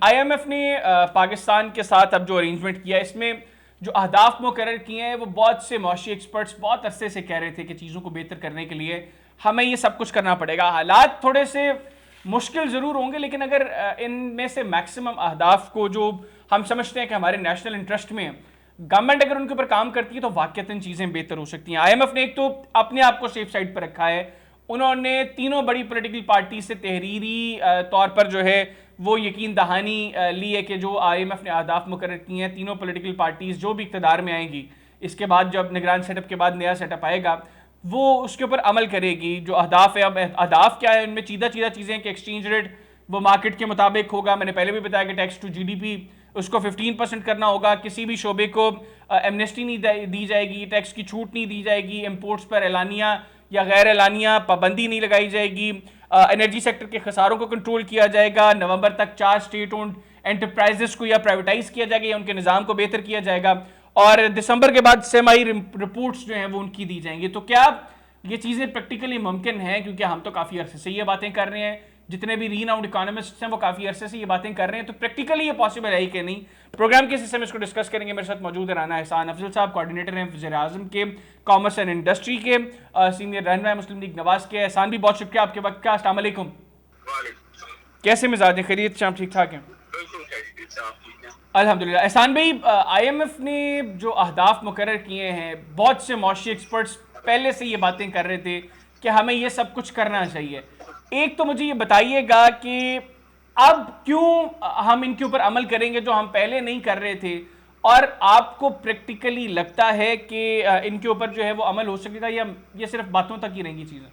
IMF ने पाकिस्तान के साथ अब जो अरेंजमेंट किया इसमें जो अहदाफ मुकर्रर किए हैं वो बहुत से मौशी एक्सपर्ट्स बहुत अरसे से कह रहे थे कि चीज़ों को बेहतर करने के लिए हमें ये सब कुछ करना पड़ेगा। हालात थोड़े से मुश्किल ज़रूर होंगे, लेकिन अगर इनमें से मैक्सिमम अहदाफ को जो हम समझते हैं कि हमारे नेशनल इंटरेस्ट में गवर्नमेंट अगर उनके ऊपर काम करती है तो वाकईतन चीज़ें बेहतर हो सकती हैं। आईएमएफ ने एक तो अपने आप को सेफ साइड पर रखा है, उन्होंने तीनों बड़ी पॉलिटिकल पार्टी से तहरीरी तौर पर जो है वो यकीन दहानी ली है कि जो आईएमएफ ने अहदाफ मुकर्रर किए हैं, तीनों पॉलिटिकल पार्टीज जो भी इक़्तिदार में आएंगी इसके बाद जब निगरान सेटअप के बाद नया सेटअप आएगा वो उसके ऊपर अमल करेगी। जो अहदाफ है, अब अहदाफ क्या है, उनमें सीधा सीधा चीज़ें कि एक्सचेंज रेट वो मार्केट के मुताबिक होगा। मैंने पहले भी बताया कि टैक्स टू जीडीपी उसको 15% करना होगा, किसी भी शोबे को एमनेस्टी नहीं दी जाएगी, टैक्स की छूट नहीं दी जाएगी, इंपोर्ट्स पर एलानिया या गैर एलानिया पाबंदी नहीं लगाई जाएगी, एनर्जी सेक्टर के खसारों को कंट्रोल किया जाएगा, नवंबर तक 4 स्टेट ओन्ड एंटरप्राइजेस को या प्राइवेटाइज किया जाएगा या उनके निज़ाम को बेहतर किया जाएगा, और दिसंबर के बाद सेमाई रिपोर्ट्स जो हैं वो उनकी दी जाएंगी। तो क्या ये चीज़ें प्रैक्टिकली मुमकिन हैं? क्योंकि हम तो काफ़ी अरसे से ये बातें कर रहे हैं, जितने भी रीनाउंड इकोनॉमिस्ट हैं वो काफ़ी अरसे से ये बातें कर रहे हैं, तो प्रैक्टिकली ये पॉसिबल है कि नहीं? प्रोग्राम के हिस्से में इसको डिस्कस करेंगे। मेरे साथ मौजूद है राना एहसान अफजल साहब, कोऑर्डिनेटर हैं वज़ीर-ए-आज़म के कॉमर्स एंड इंडस्ट्री के, सीनियर रहनुमा मुस्लिम लीग नवाज के। एहसान भी बहुत शुक्रिया आपके वक्त का। अस्सलाम वालेकुम। कैसे मिजाज हैं? खैरियत शाम ठीक ठाक हैं? अल्हम्दुलिल्लाह। एहसान भाई, आईएमएफ ने जो अहदाफ मुकर्रर किए हैं, बहुत से मौशी एक्सपर्ट्स पहले से ये बातें कर रहे थे कि हमें ये सब कुछ करना चाहिए। एक तो मुझे ये बताइएगा कि अब क्यों हम इनके ऊपर अमल करेंगे जो हम पहले नहीं कर रहे थे, और आपको प्रैक्टिकली लगता है कि इनके ऊपर जो है वो अमल हो सकेगा या ये सिर्फ बातों तक ही रहेंगी चीज़ें?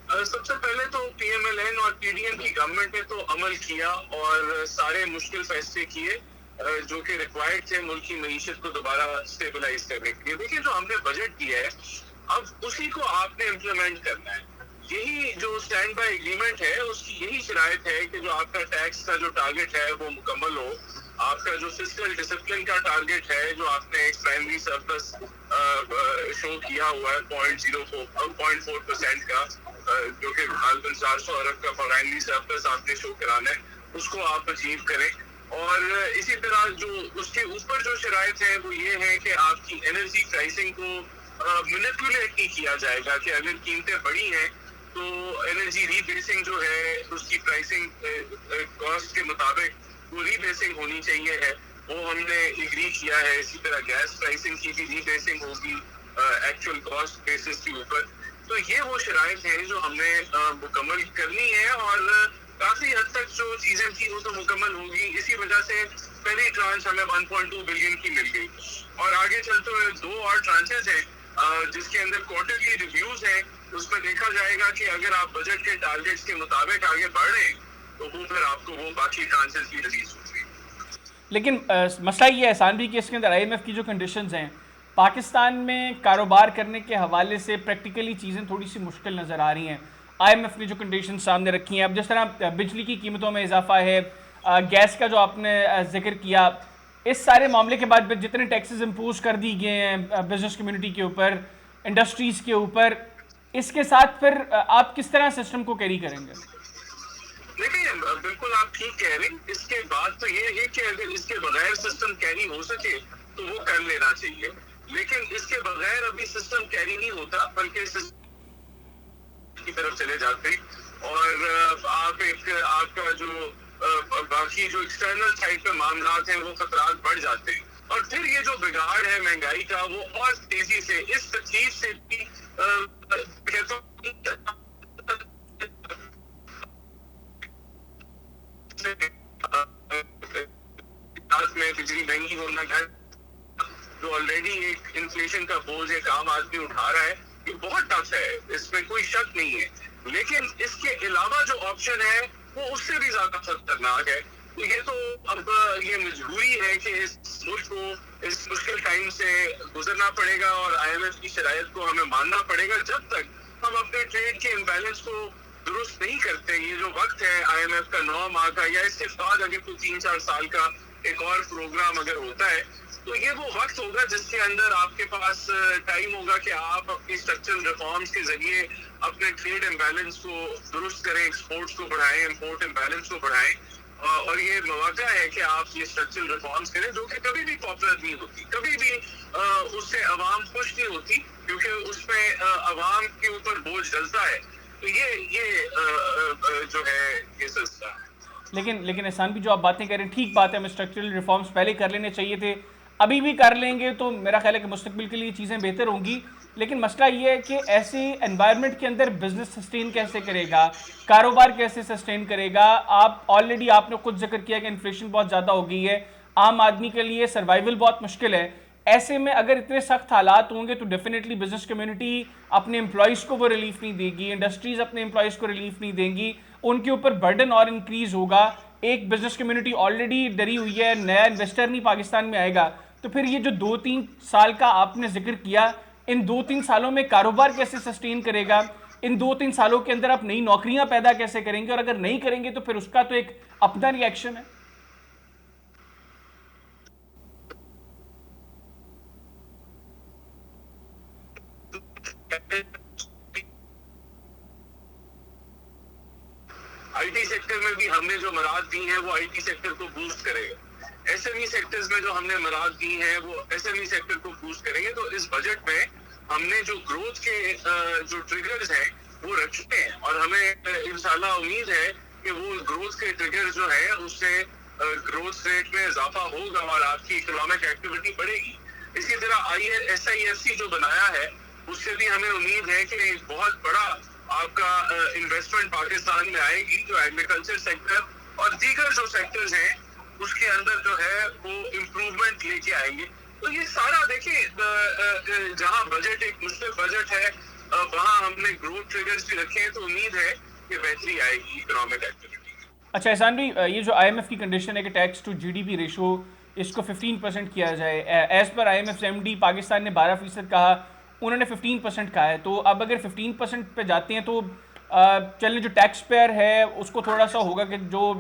सबसे पहले तो पीएमएलएन और पीडीएम की गवर्नमेंट ने तो अमल किया और सारे मुश्किल फैसले किए जो कि रिक्वायर्ड थे मुल्क की मईशत को दोबारा स्टेबलाइज करने के लिए। देखिए, जो हमने बजट दिया है अब उसी को आपने इम्प्लीमेंट करना है। यही जो स्टैंड बाय एग्रीमेंट है उसकी यही शरायत है कि जो आपका टैक्स का जो टारगेट है वो मुकम्मल हो, आपका जो फिस्कल डिसिप्लिन का टारगेट है जो आपने एक प्राइमरी सरप्लस शो किया हुआ है 0.4% का, जो कि 400 अरब का प्राइमरी सरप्लस आपने शो कराना है, उसको आप अचीव करें। और इसी तरह जो उसके ऊपर जो शरायत है वो ये है कि आपकी एनर्जी प्राइसिंग को मैनिपुलेट नहीं किया जाएगा कि अगर कीमतें बढ़ी हैं तो एनर्जी रीबेसिंग जो है उसकी प्राइसिंग कॉस्ट के मुताबिक वो रीबेसिंग होनी चाहिए है, वो हमने एग्री किया है। इसी तरह गैस प्राइसिंग की भी रीबेसिंग होगी एक्चुअल कॉस्ट बेसिस के ऊपर। तो ये वो शराइत है जो हमने मुकम्मल करनी है और काफी हद तक जो चीजें थी वो तो मुकम्मल होगी। इसी वजह से पहली ट्रांच हमें 1.2 बिलियन की मिल गई और आगे चलते हुए 2 और ट्रांचेस हैं जिसके अंदर क्वार्टरली रिव्यूज हैं। उसमें देखा जाएगा कि अगर आप बजट के टारगेट्स के मुताबिक आगे बढ़ रहे हैं तो वो फिर आपको वो बाकी ट्रांचेस की रिलीज होगी। लेकिन मसला ये है एहसान भी कि इसके अंदर आईएमएफ की जो कंडीशंस हैं पाकिस्तान में कारोबार करने के हवाले से प्रैक्टिकली चीज़ें थोड़ी सी मुश्किल नज़र आ रही हैं। आईएमएफ ने जो कंडीशन सामने रखी हैं, अब जिस तरह बिजली की कीमतों में इजाफा है, गैस का जो आपने जिक्र किया, इस सारे मामले के बाद जितने टैक्सेस इम्पोज कर दी गए हैं बिजनेस कम्युनिटी के ऊपर, इंडस्ट्रीज़ के ऊपर, इसके साथ फिर आप किस तरह सिस्टम को कैरी करेंगे? देखिए, बिल्कुल आप ठीक कह रहे हैं। इसके बाद तो ये है कि अगर इसके बगैर सिस्टम कैरी हो सके तो वो कर लेना चाहिए, लेकिन इसके बगैर अभी सिस्टम कैरी नहीं होता बल्कि की तरफ चले जाते और आप एक आपका जो बाकी जो एक्सटर्नल साइड पे मामलात हैं वो खतरात बढ़ जाते हैं और फिर ये जो बिगाड़ है महंगाई का वो और तेजी से इस तकलीफ से भी में बिजली महंगी होना जो ऑलरेडी एक इन्फ्लेशन का बोझ एक आम आदमी उठा रहा है, ये बहुत टफ है, इसमें कोई शक नहीं है। लेकिन इसके अलावा जो ऑप्शन है वो उससे भी ज्यादा खतरनाक है। तो ये तो अब ये मजबूरी है कि इस मुल्क को इस मुश्किल टाइम से गुजरना पड़ेगा और आईएमएफ की शरायत को हमें मानना पड़ेगा। जब तक हम अपने ट्रेड के इम्बैलेंस को दुरुस्त नहीं करते, ये जो वक्त है आईएमएफ का 9 माह का या इसके बाद अगर कोई 3-4 साल का एक और प्रोग्राम अगर होता है तो ये वो वक्त होगा जिसके अंदर आपके पास टाइम होगा कि आप अपनी स्ट्रक्चरल रिफॉर्म्स के जरिए अपने ट्रेड इम्बैलेंस को दुरुस्त करें, एक्सपोर्ट्स को बढ़ाएं, इंपोर्ट इम्बैलेंस को बढ़ाएं और ये मौका है कि आप ये स्ट्रक्चरल रिफॉर्म्स करें, जो कि कभी भी पॉपुलर नहीं होती, कभी भी उससे अवाम खुश नहीं होती, क्योंकि उसमें अवाम के ऊपर बोझ डलता है। तो ये जो है ये सिलसिला है। लेकिन एहसान भी जो आप बातें करें ठीक बात है, हमें स्ट्रक्चरल रिफॉर्म्स पहले कर लेने चाहिए थे, अभी भी कर लेंगे तो मेरा ख्याल है कि मुस्तकबिल के लिए चीज़ें बेहतर होंगी। लेकिन मसला ये है कि ऐसे एनवायरनमेंट के अंदर बिजनेस सस्टेन कैसे करेगा, कारोबार कैसे सस्टेन करेगा। आप ऑलरेडी आपने खुद जिक्र किया कि इन्फ्लेशन बहुत ज़्यादा हो गई है, आम आदमी के लिए सर्वाइवल बहुत मुश्किल है। ऐसे में अगर इतने सख्त हालात होंगे तो डेफिनेटली बिजनेस कम्युनिटी अपने एम्प्लॉयज़ को वो रिलीफ नहीं देगी, इंडस्ट्रीज़ अपने एम्प्लॉयज़ को रिलीफ नहीं देंगी, उनके ऊपर बर्डन और इंक्रीज होगा। एक बिजनेस कम्युनिटी ऑलरेडी डरी हुई है, नया इन्वेस्टर नहीं पाकिस्तान में आएगा। तो फिर ये जो 2-3 साल का आपने जिक्र किया, इन 2-3 सालों में कारोबार कैसे सस्टेन करेगा, इन 2-3 सालों के अंदर आप नई नौकरियां पैदा कैसे करेंगे, और अगर नहीं करेंगे तो फिर उसका तो एक अपना रिएक्शन है। आईटी सेक्टर में भी हमने जो मराद दी हैं वो आईटी सेक्टर को बूस्ट करेगा। एसएमई सेक्टर्स में जो हमने मराद दी हैं वो एसएमई सेक्टर को बूस्ट करेंगे। तो इस बजट में हमने जो ग्रोथ के जो ट्रिगर्स हैं वो रखे हैं, और हमें इंशाल्लाह उम्मीद है कि वो ग्रोथ के ट्रिगर्स जो है उससे ग्रोथ रेट में इजाफा होगा और आपकी इकोनॉमिक एक्टिविटी बढ़ेगी। इसी तरह SIFC जो बनाया है उससे भी हमें उम्मीद है कि एक बहुत बड़ा आपका इन्वेस्टमेंट पाकिस्तान में आएगी, जो एग्रीकल्चर सेक्टर और दीगर जो सेक्टर्स हैं उसके अंदर जो है वो इम्प्रूवमेंट लेके आएंगे। तो ये सारा देखिए, जहां बजट एक मुश्किल बजट है वहां हमने ग्रोथ ट्रिगर्स भी रखे हैं, तो उम्मीद है कि बेहतरी आएगी इकोनॉमिक एक्टिविटी। अच्छा एहसान भाई, ये जो IMF की कंडीशन है कि टैक्स टू GDP रेशो इसको 15% किया जाए, as per IMF MD Pakistan ने 12% कहा, उन्होंने 15% कहा है। तो अब अगर 15% पे जाते हैं तो चलें, जो टैक्स पेयर है उसको थोड़ा सा होगा कि जो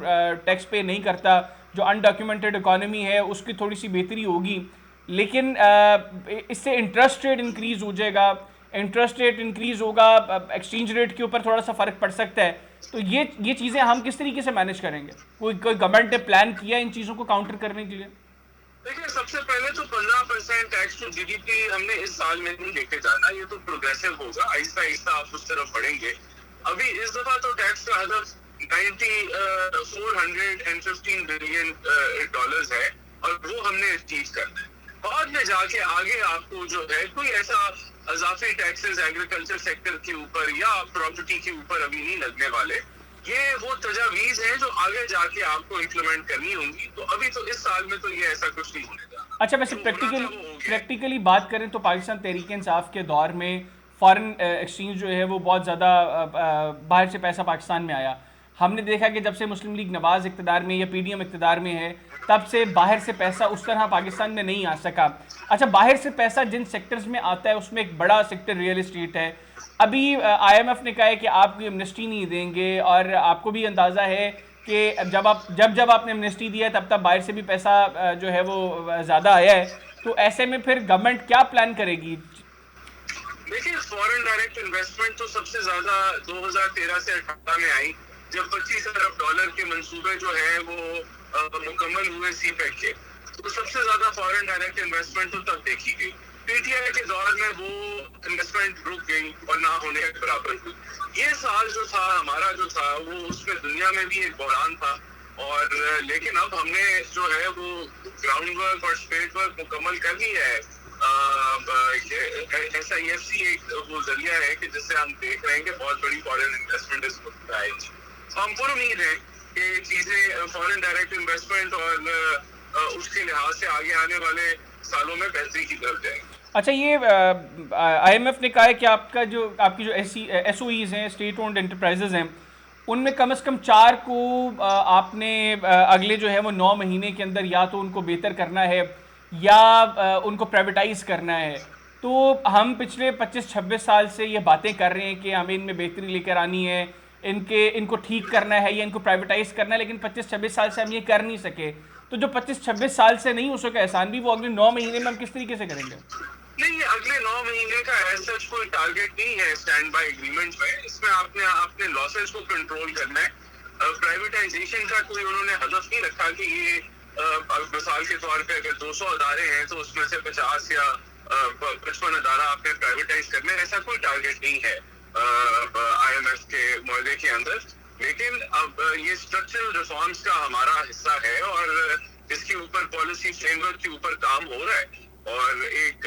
टैक्स पे नहीं करता, जो अनडॉक्यूमेंटेड इकॉनमी है उसकी थोड़ी सी बेहतरी होगी। लेकिन इससे इंटरेस्ट रेट इंक्रीज़ हो जाएगा, इंटरेस्ट रेट इंक्रीज़ होगा, एक्सचेंज रेट के ऊपर थोड़ा सा फ़र्क पड़ सकता है। तो ये चीज़ें हम किस तरीके से मैनेज करेंगे? कोई गवर्नमेंट ने प्लान किया इन चीज़ों को काउंटर करने के लिए? देखिए, सबसे पहले तो 15% टैक्स टू GDP हमने इस साल में नहीं लेके जाना, ये तो प्रोग्रेसिव होगा, आहिस्ता आहिस्ता आप उस तरफ बढ़ेंगे। अभी इस दफा तो टैक्स का हदफ 415 बिलियन डॉलर्स है और वो हमने अचीव करना है। बाद में जाके आगे आपको जो है कोई ऐसा अजाफी टैक्सेस एग्रीकल्चर सेक्टर के ऊपर या प्रॉपर्टी के ऊपर अभी नहीं लगने वाले। ये वो तजावीज हैं जो आगे जाके आपको इम्प्लीमेंट करनी होंगी। तो अभी तो इस साल में तो ये ऐसा कुछ नहीं होने जा रहा। अच्छा, वैसे प्रैक्टिकली बात करें तो पाकिस्तान तहरीक इंसाफ के दौर में फॉरेन एक्सचेंज जो है वो बहुत ज़्यादा बाहर से पैसा पाकिस्तान में आया। हमने देखा कि जब से मुस्लिम लीग नवाज इक़्तिदार में या PDM इक़्तिदार में है तब से बाहर से पैसा उस तरह पाकिस्तान में नहीं आ सका। अच्छा, बाहर से पैसा जिन सेक्टर्स में आता है उसमें एक बड़ा सेक्टर रियल इस्टेट है। अभी IMF ने कहा है कि आप कोई एमनेस्टी नहीं देंगे, और आपको भी अंदाज़ा है कि जब आपने एमनेस्टी दिया है तब बाहर से भी पैसा जो है वो ज़्यादा आया है। तो ऐसे में फिर गवर्नमेंट क्या प्लान करेगी? देखिए, फॉरेन डायरेक्ट इन्वेस्टमेंट तो सबसे ज़्यादा 2013 से 18 में आई, जब 25 अरब डॉलर के मंसूबे जो है वो मुकम्मल हुए CPEC के। तो सबसे ज्यादा फॉरेन डायरेक्ट इन्वेस्टमेंट तो तब देखी गई। PTI के दौर में वो इन्वेस्टमेंट रुक गई और ना होने के बराबर हुई। ये साल जो था हमारा जो था वो उसमें दुनिया में भी एक बहरान था, और लेकिन अब हमने जो है वो ग्राउंड वर्क और स्पेट वर्क मुकम्मल कर ली है। SIFC एक वो जरिया है कि जिससे हम देख रहे हैं कि बहुत बड़ी फॉरेन इन्वेस्टमेंट इस मुल्क में आएगी। हम पूरी उम्मीद है कि चीजें फॉरेन डायरेक्ट इन्वेस्टमेंट और उसके लिहाज से आगे आने वाले सालों में बेहतरी की तरफ जाएंगे। अच्छा, ये IMF ने कहा है कि आपकी जो SOEs हैं, स्टेट ओन्ड एंटरप्राइजेज हैं, उनमें कम से कम 4 को आपने अगले जो है वो 9 महीने के अंदर या तो उनको बेहतर करना है या उनको प्राइवेटाइज करना है। तो हम पिछले 25-26 साल से ये बातें कर रहे हैं कि हमें इनमें बेहतरी लेकर आनी है, इनको ठीक करना है या इनको प्राइवेटाइज करना है, लेकिन 25-26 साल से हम ये कर नहीं सके। तो जो 25-26 साल से नहीं हो सका एहसान भी, वो अगले 9 महीने में हम किस तरीके से करेंगे? नहीं, अगले 9 महीने का ऐसा कोई टारगेट नहीं है स्टैंड बाय एग्रीमेंट में। इसमें आपने अपने लॉसेस को कंट्रोल करना है। प्राइवेटाइजेशन का कोई उन्होंने हदफ नहीं रखा कि ये मिसाल के तौर पे अगर 200 अदारे हैं तो उसमें से 50 या 55 अदारा आपने प्राइवेटाइज करने, ऐसा कोई टारगेट नहीं है IMF के मुआहदे के अंदर। लेकिन अब ये स्ट्रक्चरल रिफॉर्म्स का हमारा हिस्सा है और इसके ऊपर पॉलिसी फ्रेमवर्क के ऊपर काम हो रहा है और एक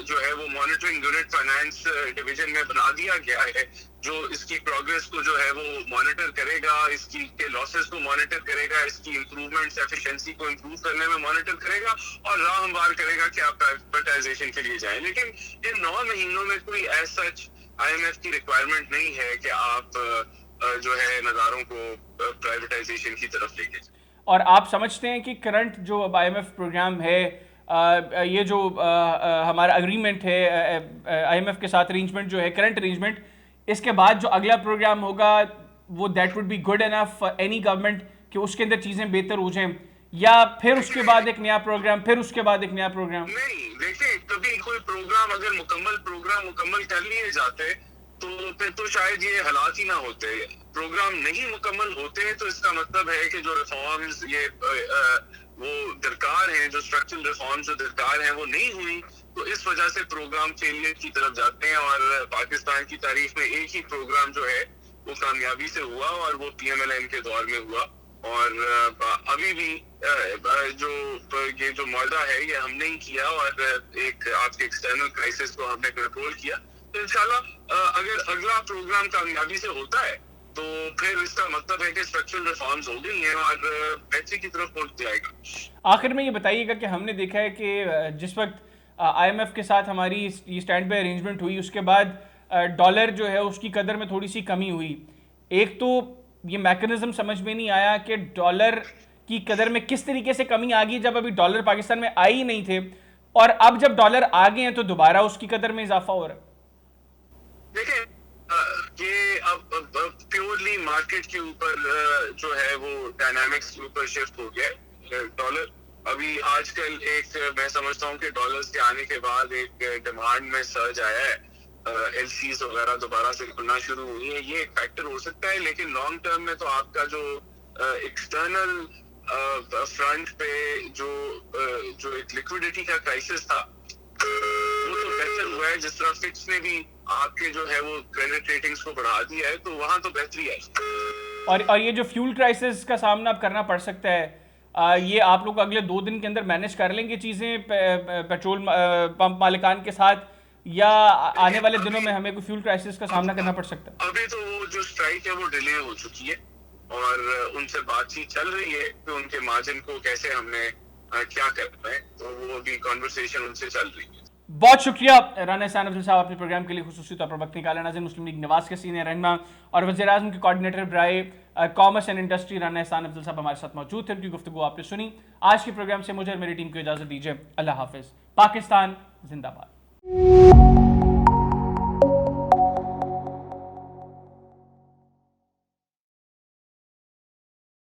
जो है वो मॉनिटरिंग यूनिट फाइनेंस डिवीजन में बना दिया गया है जो इसकी प्रोग्रेस को जो है वो मॉनिटर करेगा, इसकी के लॉसेस को मॉनिटर करेगा, इसकी इंप्रूवमेंट्स एफिशिएंसी को इंप्रूव करने में मॉनिटर करेगा और राह हमवार करेगा कि आप प्राइवेटाइजेशन के लिए जाएं। लेकिन इन 9 महीनों में कोई एज सच IMF की रिक्वायरमेंट नहीं है कि आप जो है नज़ारों को प्राइवेटाइजेशन की तरफ लेके जाएं। और आप समझते हैं कि करंट जो अब IMF प्रोग्राम है, ये जो हमारा अग्रीमेंट है IMF के साथ, अरेंजमेंट जो है, करंट अरेंजमेंट, इसके बाद जो अगला प्रोग्राम होगा वो that would be good enough for any government कि उसके अंदर चीज़ें बेहतर हो जाएं, या फिर उसके बाद एक नया प्रोग्राम, फिर उसके बाद एक नया प्रोग्राम? नहीं, देखिए कभी कोई प्रोग्राम अगर मुकम्मल कर लिए जाते तो फिर तो शायद ये हालात ही ना होते। प्रोग्राम नहीं मुकम्मल होते तो इसका मतलब है कि जो रिफॉर्म्स ये वो दरकार हैं, जो स्ट्रक्चरल रिफॉर्म्स जो दरकार हैं वो नहीं हुई, तो इस वजह से प्रोग्राम फेलियर की तरफ जाते हैं। और पाकिस्तान की तारीख में एक ही प्रोग्राम जो है वो कामयाबी से हुआ और वो PMLN के दौर में हुआ। और अभी भी जो ये जो मुआहदा है ये हमने ही किया और एक आपके एक्सटर्नल क्राइसिस को हमने कंट्रोल किया। तो इंशाल्लाह अगर अगला प्रोग्राम कामयाबी से होता है तो फिर इसका मतलब है कि स्ट्रक्चरल रिफॉर्म्स हो गई हैं और बेहतरी की तरफ पहुंच जाएगा। आखिर में ये बताइएगा कि हमने देखा है कि जिस वक्त IMF के साथ हमारी ये स्टैंड बाय अरेंजमेंट हुई, उसके बाद डॉलर जो है उसकी कदर में थोड़ी सी कमी हुई। एक तो ये मैकेनिज्म समझ में नहीं आया कि डॉलर की कदर में किस तरीके से कमी आ गई जब अभी डॉलर पाकिस्तान में आए ही नहीं थे, और अब जब डॉलर आ गए हैं तो दोबारा उसकी कदर में इजाफा हो रहा है। देखिए ये अब प्योरली मार्केट के ऊपर जो है वो डायनामिक्स के ऊपर शिफ्ट हो गया। डॉलर अभी आजकल एक मैं समझता हूँ कि डॉलर्स के आने के बाद एक डिमांड में सर्ज आया है, LCs वगैरह दोबारा से खुलना शुरू हुई है, ये एक फैक्टर हो सकता है। लेकिन लॉन्ग टर्म में तो आपका जो एक्सटर्नल फ्रंट पे जो एक लिक्विडिटी का क्राइसिस था वो तो बेहतर हुआ है। जिस तरह फिच ने भी आपके जो है वो क्रेडिट रेटिंग्स को बढ़ा दिया है तो वहां तो बेहतरी है। और ये जो फ्यूल क्राइसिस का सामना अब करना पड़ सकता है, ये आप लोग अगले 2 दिन के अंदर मैनेज कर लेंगे चीज़ें पेट्रोल पंप मालिकान के साथ, या आने वाले दिनों में हमें कोई फ्यूल क्राइसिस का सामना करना पड़ सकता है? अभी तो वो जो स्ट्राइक है वो डिले हो चुकी है और उनसे बातचीत चल रही है कि उनके मार्जिन को कैसे हमने क्या करना है, तो वो अभी कॉन्वर्सेशन उनसे चल रही है। बहुत शुक्रिया राना एहसान अफजल साहब, अपने प्रोग्राम के लिए खुसूसी तौर पर वक्त निकाला। नाज़रीन, मुस्लिम लीग नवाज के सीनियर रहनुमा और वज़ीर आज़म के कोऑर्डिनेटर बराए कॉमर्स एंड इंडस्ट्री राना एहसान अफजल साहब हमारे साथ मौजूद थे। उनकी गुफ्तगू आपने सुनी। आज के प्रोग्राम से मुझे और मेरी टीम को इजाज़त दीजिए। अल्लाह हाफिज़। पाकिस्तान जिंदाबाद।